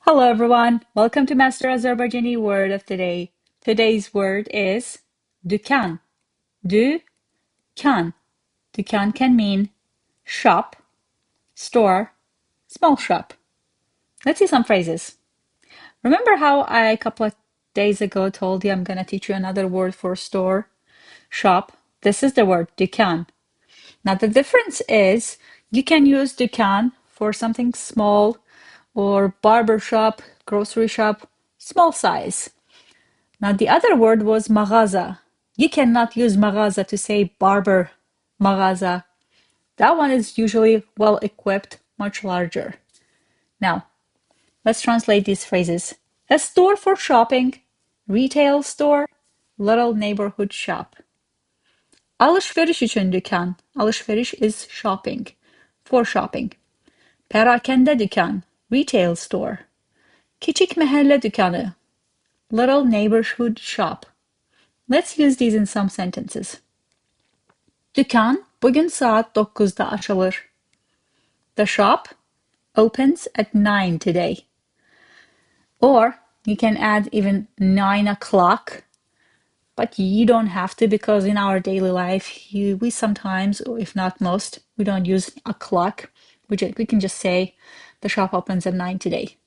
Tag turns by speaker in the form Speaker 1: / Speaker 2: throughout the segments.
Speaker 1: Hello everyone, welcome to Master Azerbaijani word of the day. Today's word is DÜKAN. DÜKAN. DÜKAN can mean shop, store, small shop. Let's see some phrases. Remember how I a couple of days ago told you I'm going to teach you another word for store, shop? This is the word DÜKAN. Now the difference is you can use DÜKAN for something small or barber shop, grocery shop, small size. Now the other word was Mağaza. You cannot use Mağaza to say barber Mağaza. That one is usually well equipped, much larger. Now, let's translate these phrases. A store for shopping, retail store, little neighborhood shop. Alış-veriş üçün dükkan. Alış-veriş is shopping, for shopping. Pərakəndə DÜKAN, retail store. Kiçik məhəllə DÜKANı, little neighborhood shop. Let's use these in some sentences. Dükkan bugün saat 9'da açılır. The shop opens at 9 today. Or you can add even 9 o'clock, but you don't have to because in our daily life, we sometimes, or if not most, we don't use a clock. We can just say the shop opens at 9 today.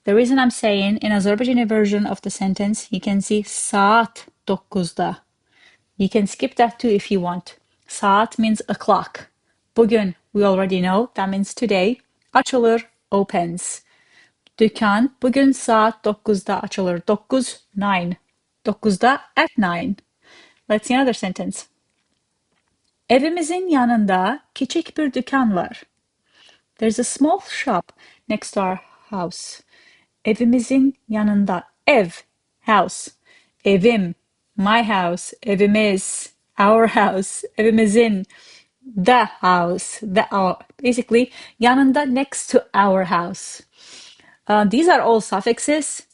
Speaker 1: The reason I'm saying in Azerbaijani version of the sentence, you can see saat doqquzda. You can skip that too if you want. Saat means o'clock. Bugün, we already know, that means today. Açılır, opens. Dükkan bugün saat 9'da açılır. 9, 9. 9'da at 9. Let's see another sentence. Evimizin yanında küçük bir dükkan var. There's a small shop next to our house. Evimizin yanında. Ev, house. Evim, my house. Evimiz, our house. Evimizin, the house. Basically, yanında, next to our house. These are all suffixes,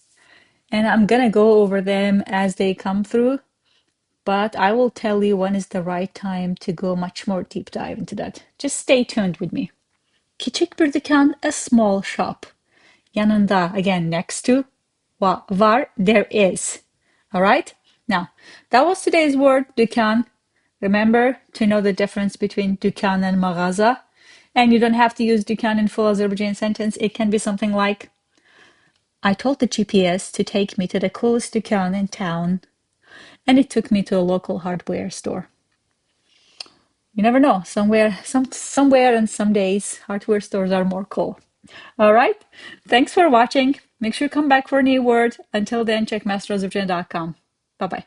Speaker 1: and I'm gonna go over them as they come through, but I will tell you when is the right time to go much more deep dive into that. Just stay tuned with me. Kiçik bir dükkan, a small shop. Yanında, again, next to, var, there is. All right? Now, that was today's word, dükkan. Remember to know the difference between dükkan and mağaza. And you don't have to use dükkan in full Azerbaijani sentence. It can be something like, I told the GPS to take me to the coolest dükkan in town, and it took me to a local hardware store. You never know. Somewhere and some days, hardware stores are more cool. All right. Thanks for watching. Make sure you come back for a new word. Until then, check masterazerbaijani.com. Bye-bye.